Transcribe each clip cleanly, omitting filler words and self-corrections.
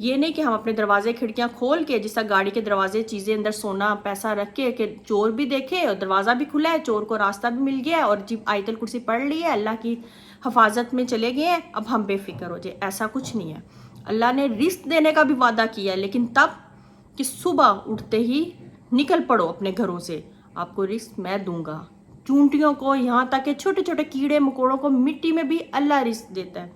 یہ نہیں کہ ہم اپنے دروازے کھڑکیاں کھول کے جیسا گاڑی کے دروازے چیزیں اندر سونا پیسہ رکھ کے کہ چور بھی دیکھے اور دروازہ بھی کھلا ہے، چور کو راستہ بھی مل گیا ہے اور جی آیت الکرسی پڑھ لی ہے، اللہ کی حفاظت میں چلے گئے ہیں، اب ہم بے فکر ہو جائے. ایسا کچھ نہیں ہے. اللہ نے رزق دینے کا بھی وعدہ کیا ہے، لیکن تب کہ صبح اٹھتے ہی نکل پڑو اپنے گھروں سے، آپ کو رزق میں دوں گا. چونٹیوں کو یہاں تک کہ چھوٹے چھوٹے کیڑے مکوڑوں کو مٹی میں بھی اللہ رزق دیتا ہے،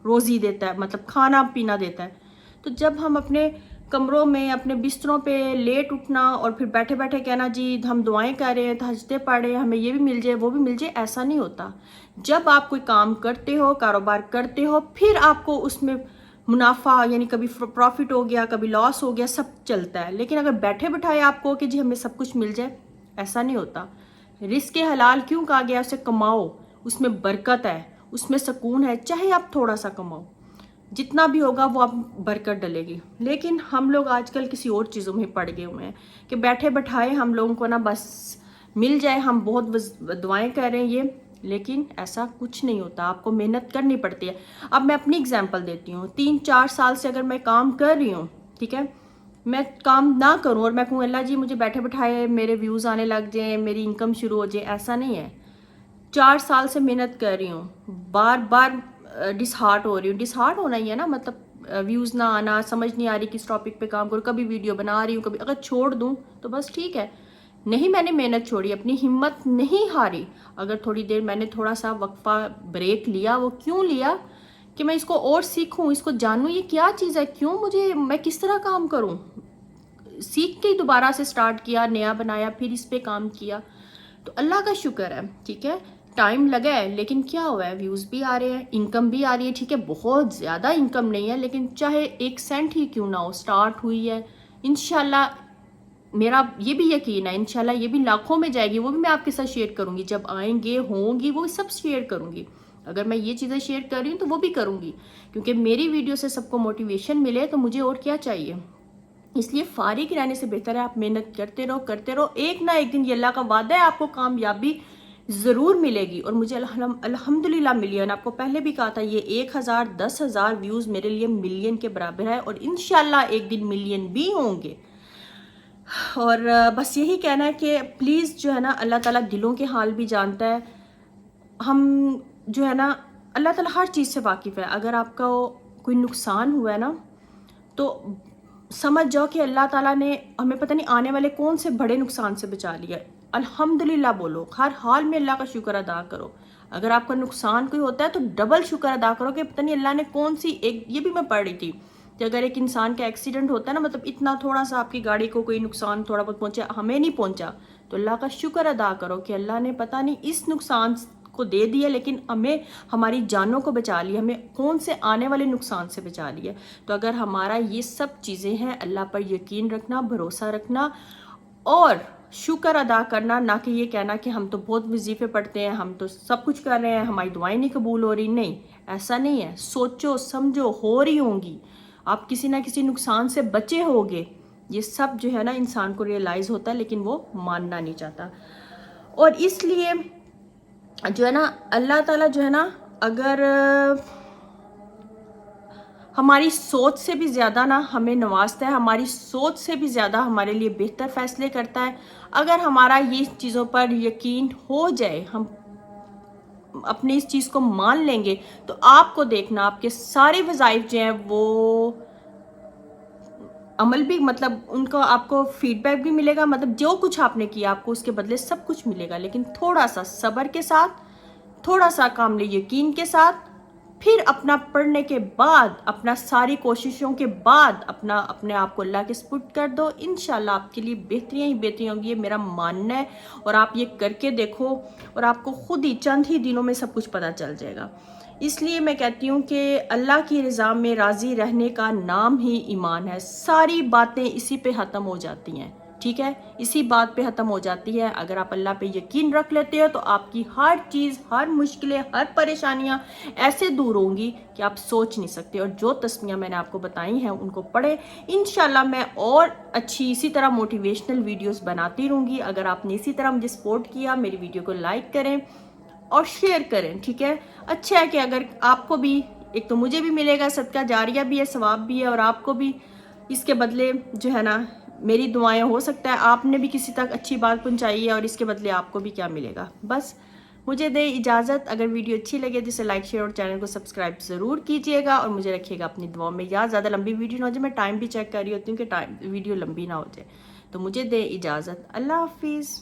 روزی دیتا ہے، مطلب کھانا پینا دیتا ہے. تو جب ہم اپنے کمروں میں اپنے بستروں پہ لیٹ اٹھنا اور پھر بیٹھے بیٹھے کہنا جی ہم دعائیں کر رہے ہیں، تہجدیں پڑھ رہے ہیں، ہمیں یہ بھی مل جائے وہ بھی مل جائے، ایسا نہیں ہوتا. جب آپ کوئی کام کرتے ہو، کاروبار کرتے ہو، پھر آپ کو اس میں منافع یعنی کبھی پروفٹ ہو گیا، کبھی لاس ہو گیا، سب چلتا ہے. لیکن اگر بیٹھے بٹھائے آپ کو کہ جی ہمیں سب کچھ مل جائے، ایسا نہیں ہوتا. رزق حلال کیوں کہا گیا؟ اسے کماؤ، اس میں برکت ہے، اس میں سکون ہے، چاہے آپ تھوڑا سا کماؤ، جتنا بھی ہوگا وہ آپ برکت ڈلے گی. لیکن ہم لوگ آج کل کسی اور چیزوں میں پڑ گئے ہوئے ہیں کہ بیٹھے بٹھائے ہم لوگوں کو نا بس مل جائے، ہم بہت دعائیں کر رہے ہیں یہ، لیکن ایسا کچھ نہیں ہوتا. آپ کو محنت کرنی پڑتی ہے. اب میں اپنی اگزامپل دیتی ہوں. 3-4 سال سے اگر میں کام کر رہی ہوں، ٹھیک ہے، میں کام نہ کروں اور میں کہوں اللہ جی مجھے بیٹھے بٹھائے میرے ویوز آنے لگ جائیں، میری انکم شروع ہو جائے، ایسا نہیں ہے. 4 سال سے محنت کر رہی ہوں، بار بار ڈس ہارٹ ہو رہی ہوں. ڈس ہارٹ ہونا ہی ہے نا، مطلب ویوز نہ آنا، سمجھ نہیں آ رہی کس ٹاپک پہ کام کروں، کبھی ویڈیو بنا رہی ہوں، کبھی اگر چھوڑ دوں تو بس ٹھیک ہے. نہیں، میں نے محنت چھوڑی، اپنی ہمت نہیں ہاری. اگر تھوڑی دیر میں نے تھوڑا سا وقفہ بریک لیا، وہ کیوں لیا کہ میں اس کو اور سیکھوں، اس کو جانوں یہ کیا چیز ہے، کیوں مجھے، میں کس طرح کام کروں. سیکھ کے دوبارہ سے سٹارٹ کیا، نیا بنایا، پھر اس پہ کام کیا. تو اللہ کا شکر ہے، ٹھیک ہے، ٹائم لگا ہے لیکن کیا ہوا ہے، ویوز بھی آ رہے ہیں، انکم بھی آ رہی ہے. ٹھیک ہے، بہت زیادہ انکم نہیں ہے لیکن چاہے 1 سینٹ ہی کیوں نہ ہو، سٹارٹ ہوئی ہے. انشاءاللہ میرا یہ بھی یقین ہے، انشاءاللہ یہ بھی لاکھوں میں جائے گی، وہ بھی میں آپ کے ساتھ شیئر کروں گی. جب آئیں گے ہوں گی وہ سب شیئر کروں گی. اگر میں یہ چیزیں شیئر کر رہی ہوں تو وہ بھی کروں گی، کیونکہ میری ویڈیو سے سب کو موٹیویشن ملے تو مجھے اور کیا چاہیے. اس لیے فارغ رہنے سے بہتر ہے آپ محنت کرتے رہو کرتے رہو. ایک نہ ایک دن یہ اللہ کا وعدہ ہے، آپ کو کامیابی ضرور ملے گی. اور مجھے الحمدللہ ملی ہے. آپ کو پہلے بھی کہا تھا یہ 1000 10,000 ویوز میرے لیے ملین کے برابر ہے، اور انشاءاللہ ایک دن ملین بھی ہوں گے. اور بس یہی کہنا ہے کہ پلیز جو ہے نا، اللہ تعالیٰ دلوں کے حال بھی جانتا ہے. ہم جو ہے نا، اللہ تعالیٰ ہر چیز سے واقف ہے. اگر آپ کا کوئی نقصان ہوا ہے نا تو سمجھ جاؤ کہ اللہ تعالیٰ نے ہمیں پتہ نہیں آنے والے کون سے بڑے نقصان سے بچا لیا. الحمدللہ بولو، ہر حال میں اللہ کا شکر ادا کرو. اگر آپ کا نقصان کوئی ہوتا ہے تو ڈبل شکر ادا کرو کہ پتہ نہیں اللہ نے کون سی ایک، یہ بھی میں پڑھ رہی تھی کہ اگر ایک انسان کا ایکسیڈنٹ ہوتا ہے نا، مطلب اتنا تھوڑا سا آپ کی گاڑی کو کوئی نقصان تھوڑا بہت پہنچا، ہمیں نہیں پہنچا، تو اللہ کا شکر ادا کرو کہ اللہ نے پتہ نہیں اس نقصان کو دے دیا لیکن ہمیں ہماری جانوں کو بچا لیا، ہمیں کون سے آنے والے نقصان سے بچا لیا. تو اگر ہمارا یہ سب چیزیں ہیں، اللہ پر یقین رکھنا، بھروسہ رکھنا اور شکر ادا کرنا، نہ کہ یہ کہنا کہ ہم تو بہت وظیفے پڑھتے ہیں، ہم تو سب کچھ کر رہے ہیں، ہماری دعائیں نہیں قبول ہو رہی. نہیں، ایسا نہیں ہے. سوچو سمجھو، ہو رہی ہوں گی، آپ کسی نہ کسی نقصان سے بچے ہوگے. یہ سب جو ہے نا انسان کو ریئلائز ہوتا ہے لیکن وہ ماننا نہیں چاہتا. اور اس لیے جو ہے نا اللہ تعالیٰ جو ہے نا، اگر ہماری سوچ سے بھی زیادہ نا ہمیں نوازتا ہے، ہماری سوچ سے بھی زیادہ ہمارے لیے بہتر فیصلے کرتا ہے. اگر ہمارا یہ چیزوں پر یقین ہو جائے، ہم اپنی اس چیز کو مان لیں گے، تو آپ کو دیکھنا آپ کے سارے وظائف جو ہیں وہ عمل بھی، مطلب ان کو آپ کو فیڈ بیک بھی ملے گا، مطلب جو کچھ آپ نے کیا آپ کو اس کے بدلے سب کچھ ملے گا. لیکن تھوڑا سا صبر کے ساتھ، تھوڑا سا کامل یقین کے ساتھ، پھر اپنا پڑھنے کے بعد، اپنا ساری کوششوں کے بعد اپنے آپ کو اللہ کے سپرد کر دو. انشاءاللہ آپ کے لیے بہتریاں ہی بہتریاں ہوں گی، یہ میرا ماننا ہے. اور آپ یہ کر کے دیکھو اور آپ کو خود ہی چند ہی دنوں میں سب کچھ پتہ چل جائے گا. اس لیے میں کہتی ہوں کہ اللہ کی رضا میں راضی رہنے کا نام ہی ایمان ہے. ساری باتیں اسی پہ ختم ہو جاتی ہیں، ٹھیک ہے، اسی بات پہ ختم ہو جاتی ہے. اگر آپ اللہ پہ یقین رکھ لیتے ہو تو آپ کی ہر چیز، ہر مشکلیں، ہر پریشانیاں ایسے دور ہوں گی کہ آپ سوچ نہیں سکتے. اور جو تسمیاں میں نے آپ کو بتائی ہیں ان کو پڑھیں. انشاءاللہ میں اور اچھی اسی طرح موٹیویشنل ویڈیوز بناتی رہوں گی. اگر آپ نے اسی طرح مجھے سپورٹ کیا، میری ویڈیو کو لائک کریں اور شیئر کریں، ٹھیک ہے. اچھا ہے کہ اگر آپ کو بھی ایک تو مجھے بھی ملے گا، صدقہ جاریہ بھی ہے، ثواب بھی ہے، اور آپ کو بھی اس کے بدلے جو ہے نا میری دعائیں، ہو سکتا ہے آپ نے بھی کسی تک اچھی بات پہنچائی ہے اور اس کے بدلے آپ کو بھی کیا ملے گا۔ بس مجھے دے اجازت، اگر ویڈیو اچھی لگے تو اسے لائک، شیئر اور چینل کو سبسکرائب ضرور کیجیے گا، اور مجھے رکھیے گا اپنی دعاؤں میں یاد۔ زیادہ لمبی ویڈیو نہ ہو جائے، میں ٹائم بھی چیک کر رہی ہوتی ہوں کہ ویڈیو لمبی نہ ہو جائے، تو مجھے دے اجازت، اللہ حافظ۔